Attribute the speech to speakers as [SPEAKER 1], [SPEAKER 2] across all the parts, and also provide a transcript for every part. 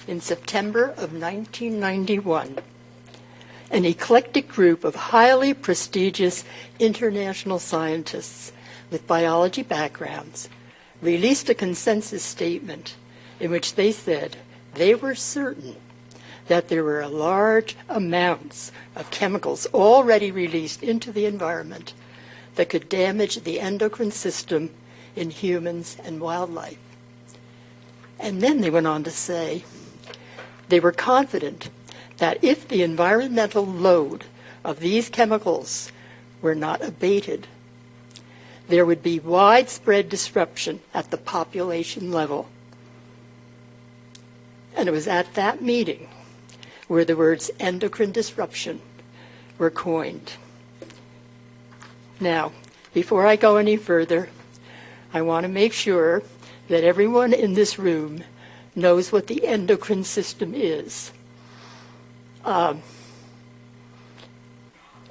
[SPEAKER 1] in September of 1991. An eclectic group of highly prestigious international scientists with biology backgrounds released a consensus statement in which they said they were certain that there were large amounts of chemicals already released into the environment that could damage the endocrine system in humans and wildlife. And then they went on to say they were confident that if the environmental load of these chemicals were not abated, there would be widespread disruption at the population level. And it was at that meeting where the words endocrine disruption were coined. Now, before I go any further, I want to make sure that everyone in this room knows what the endocrine system is.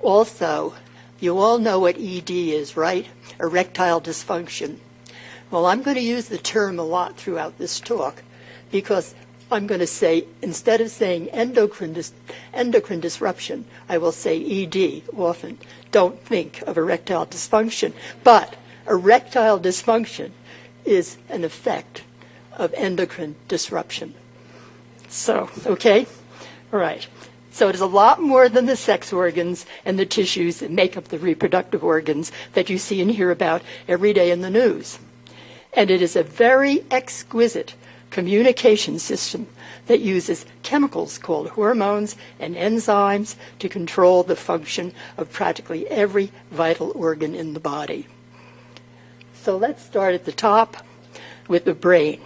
[SPEAKER 1] Also, you all know what ED is, right? Erectile dysfunction. Well, I'm going to use the term a lot throughout this talk because I'm going to say, instead of saying endocrine disruption, I will say ED often. Don't think of erectile dysfunction. But erectile dysfunction is an effect of endocrine disruption. So, okay? All right. So it is a lot more than the sex organs and the tissues that make up the reproductive organs that you see and hear about every day in the news. And it is a very exquisite communication system that uses chemicals called hormones and enzymes to control the function of practically every vital organ in the body. So let's start at the top with the brain,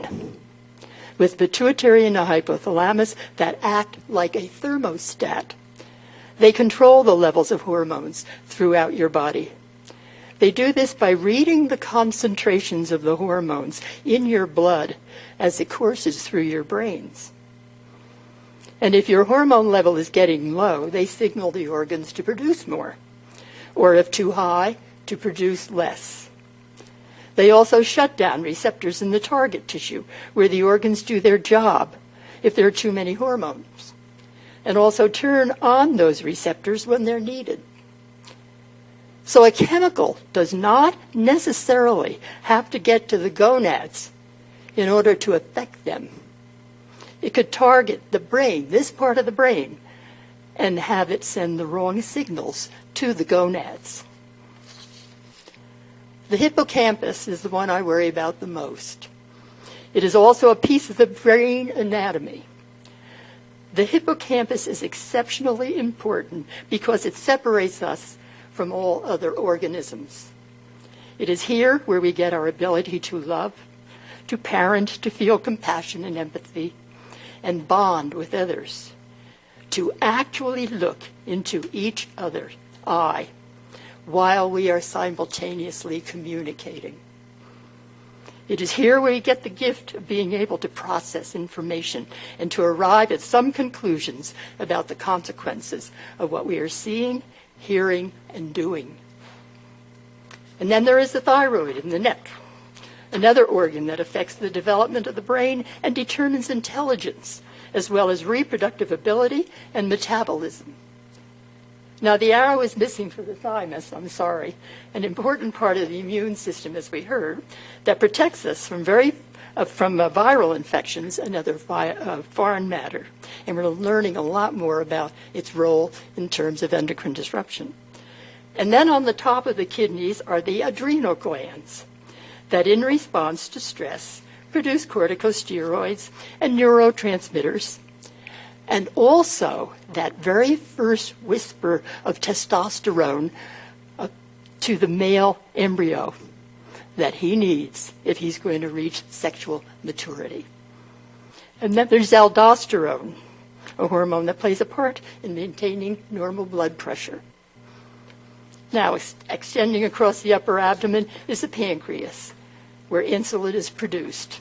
[SPEAKER 1] with pituitary and the hypothalamus that act like a thermostat. They control the levels of hormones throughout your body. They do this by reading the concentrations of the hormones in your blood as it courses through your brains. And if your hormone level is getting low, they signal the organs to produce more, or if too high, to produce less. They also shut down receptors in the target tissue where the organs do their job if there are too many hormones, and also turn on those receptors when they're needed. So a chemical does not necessarily have to get to the gonads in order to affect them. It could target the brain, this part of the brain, and have it send the wrong signals to the gonads. The hippocampus is the one I worry about the most. It is also a piece of the brain anatomy. The hippocampus is exceptionally important because it separates us from all other organisms. It is here where we get our ability to love, to parent, to feel compassion and empathy, and bond with others, to actually look into each other's eye while we are simultaneously communicating. It is here where we get the gift of being able to process information and to arrive at some conclusions about the consequences of what we are seeing, hearing, and doing. And then there is the thyroid in the neck, another organ that affects the development of the brain and determines intelligence, as well as reproductive ability and metabolism. Now, the arrow is missing for the thymus, I'm sorry, an important part of the immune system, as we heard, that protects us from viral infections and other foreign matter. And we're learning a lot more about its role in terms of endocrine disruption. And then on the top of the kidneys are the adrenal glands that, in response to stress, produce corticosteroids and neurotransmitters, and also that very first whisper of testosterone to the male embryo that he needs if he's going to reach sexual maturity. And then there's aldosterone, a hormone that plays a part in maintaining normal blood pressure. Now, extending across the upper abdomen is the pancreas, where insulin is produced,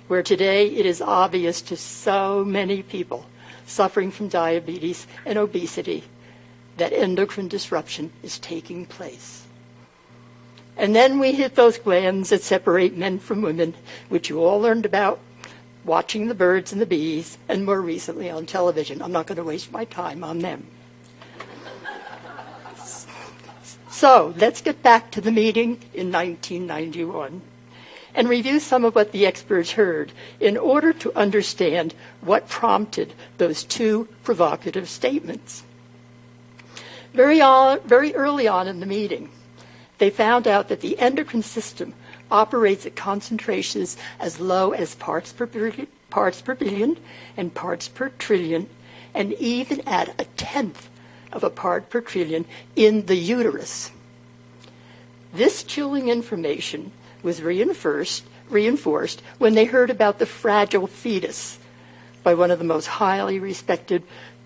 [SPEAKER 1] where today it is obvious to so many people suffering from diabetes and obesity that endocrine disruption is taking place. And then we hit those glands that separate men from women, which you all learned about watching the birds and the bees, and more recently on television. I'm not going to waste my time on them. So let's get back to the meeting in 1991 and review some of what the experts heard in order to understand what prompted those two provocative statements. Very early on in the meeting, they found out that the endocrine system operates at concentrations as low as parts per billion and parts per trillion, and even at 1/10 of a part per trillion in the uterus. This chilling information was reinforced when they heard about the fragile fetus by one of the most highly respected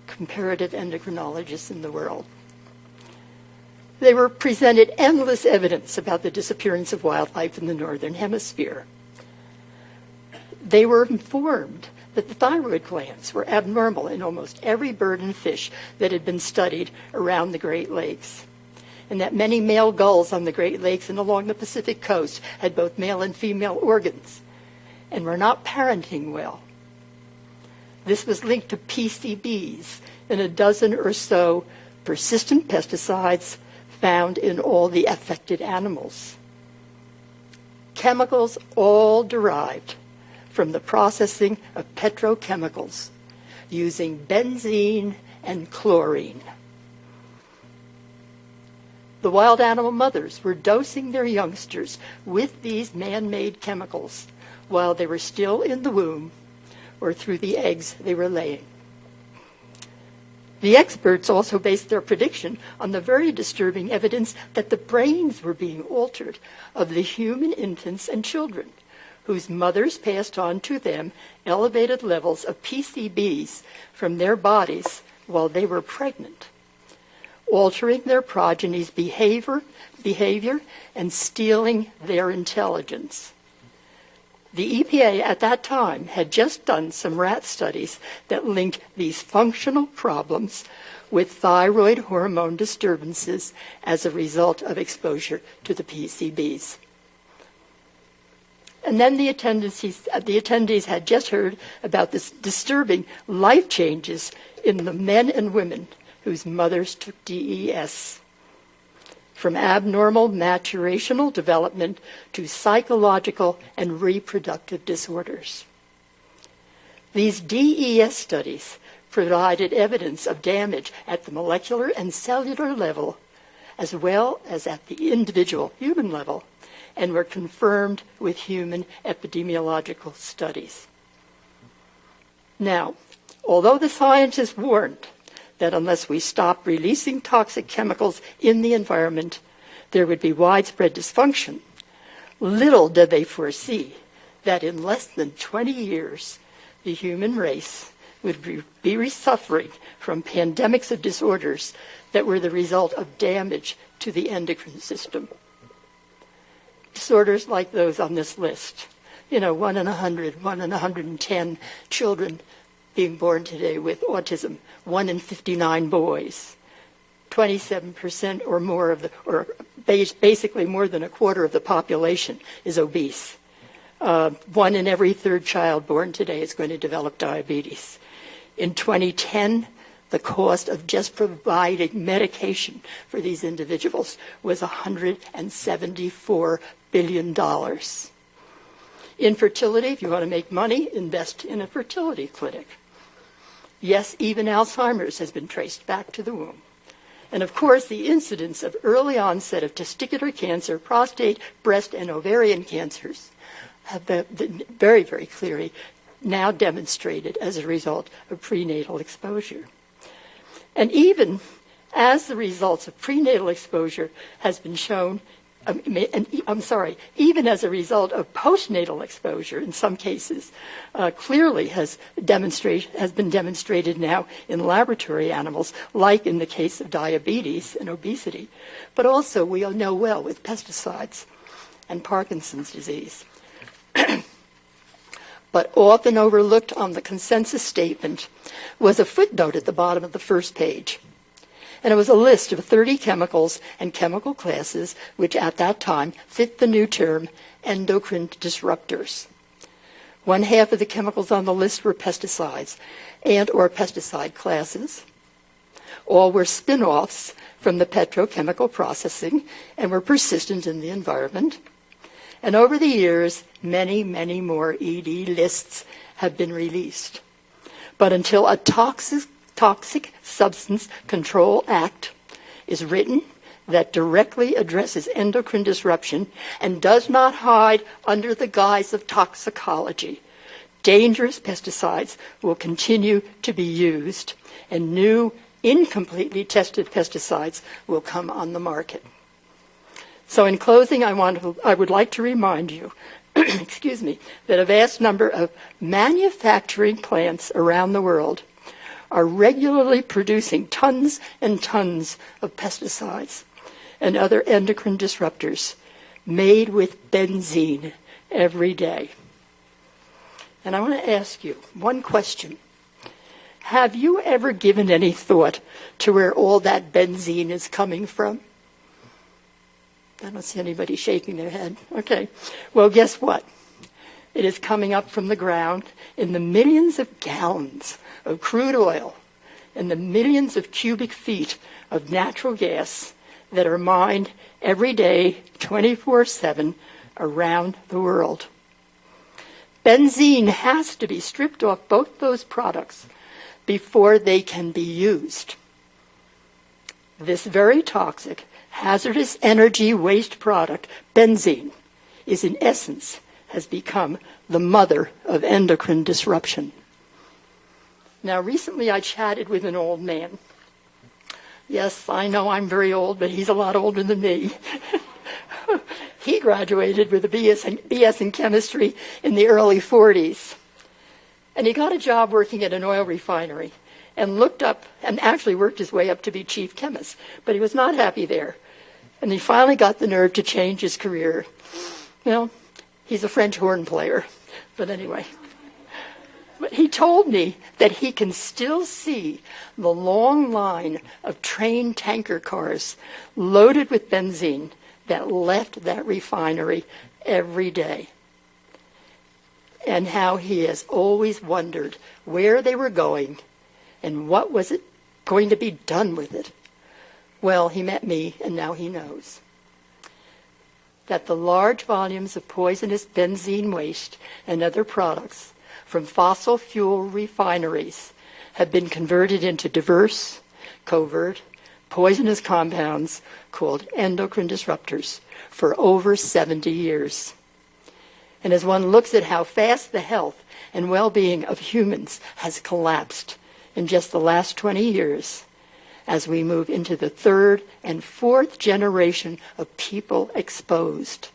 [SPEAKER 1] comparative endocrinologists in the world. They were presented endless evidence about the disappearance of wildlife in the Northern Hemisphere. They were informed that the thyroid glands were abnormal in almost every bird and fish that had been studied around the Great Lakes, and that many male gulls on the Great Lakes and along the Pacific coast had both male and female organs and were not parenting well. This was linked to PCBs in a dozen or so persistent pesticides found in all the affected animals. Chemicals all derived from the processing of petrochemicals using benzene and chlorine. The wild animal mothers were dosing their youngsters with these man-made chemicals while they were still in the womb or through the eggs they were laying. The experts also based their prediction on the very disturbing evidence that the brains were being altered of the human infants and children, whose mothers passed on to them elevated levels of PCBs from their bodies while they were pregnant, altering their progeny's behavior and stealing their intelligence. The EPA at that time had just done some rat studies that linked these functional problems with thyroid hormone disturbances as a result of exposure to the PCBs. And then the attendees had just heard about this disturbing life changes in the men and women whose mothers took DES. From abnormal maturational development to psychological and reproductive disorders. These DES studies provided evidence of damage at the molecular and cellular level, as well as at the individual human level, and were confirmed with human epidemiological studies. Now, although the scientists warned that unless we stop releasing toxic chemicals in the environment, there would be widespread dysfunction, little did they foresee that in less than 20 years, the human race would be suffering from pandemics of disorders that were the result of damage to the endocrine system. Disorders like those on this list, 1 in 100, 1 in 110 children being born today with autism, 1 in 59 boys, 27% or more basically more than a quarter of the population is obese. 1 in every 3rd child born today is going to develop diabetes. In 2010, the cost of just providing medication for these individuals was $174 billion. Infertility, if you want to make money, invest in a fertility clinic. Yes, even Alzheimer's has been traced back to the womb. And of course, the incidence of early onset of testicular cancer, prostate, breast, and ovarian cancers have been very, very clearly now demonstrated as a result of prenatal exposure. And even as the results of prenatal exposure has been shown, even as a result of postnatal exposure in some cases, clearly has been demonstrated now in laboratory animals, like in the case of diabetes and obesity, but also we all know well with pesticides and Parkinson's disease. But often overlooked on the consensus statement was a footnote at the bottom of the first page. And it was a list of 30 chemicals and chemical classes which at that time fit the new term endocrine disruptors. One half of the chemicals on the list were pesticides and or pesticide classes. All were spin-offs from the petrochemical processing and were persistent in the environment. And over the years, many, many more ED lists have been released. But until a Toxic Substance Control Act is written that directly addresses endocrine disruption and does not hide under the guise of toxicology, dangerous pesticides will continue to be used, and new, incompletely tested pesticides will come on the market. So in closing, I would like to remind you, excuse me, that a vast number of manufacturing plants around the world are regularly producing tons and tons of pesticides and other endocrine disruptors made with benzene every day. And I want to ask you one question. Have you ever given any thought to where all that benzene is coming from? I don't see anybody shaking their head. Okay. Well, guess what? It is coming up from the ground in the millions of gallons of crude oil and the millions of cubic feet of natural gas that are mined every day, 24/7, around the world. Benzene has to be stripped off both those products before they can be used. This very toxic, hazardous energy waste product, benzene, is in essence has become the mother of endocrine disruption. Now, recently I chatted with an old man. Yes, I know I'm very old, but he's a lot older than me. He graduated with a BS in chemistry in the early 40s. And he got a job working at an oil refinery and looked up and actually worked his way up to be chief chemist. But he was not happy there. And he finally got the nerve to change his career. Well, he's a French horn player. But anyway. But he told me that he can still see the long line of train tanker cars loaded with benzene that left that refinery every day. And how he has always wondered where they were going and what was it going to be done with it. Well, he met me, and now he knows that the large volumes of poisonous benzene waste and other products from fossil fuel refineries have been converted into diverse, covert, poisonous compounds called endocrine disruptors for over 70 years. And as one looks at how fast the health and well-being of humans has collapsed in just the last 20 years, as we move into the third and fourth generation of people exposed,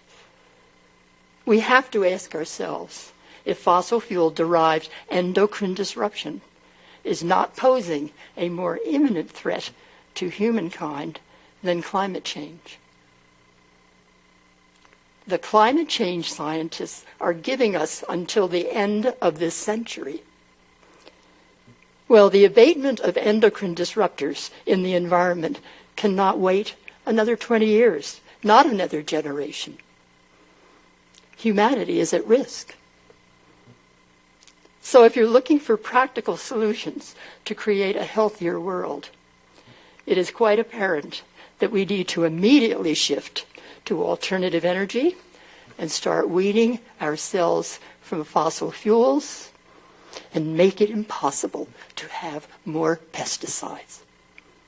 [SPEAKER 1] we have to ask ourselves if fossil fuel-derived endocrine disruption is not posing a more imminent threat to humankind than climate change. The climate change scientists are giving us until the end of this century. Well, the abatement of endocrine disruptors in the environment cannot wait another 20 years, not another generation. Humanity is at risk. So if you're looking for practical solutions to create a healthier world, it is quite apparent that we need to immediately shift to alternative energy and start weaning ourselves from fossil fuels and make it impossible to have more pesticides.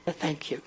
[SPEAKER 1] Thank you.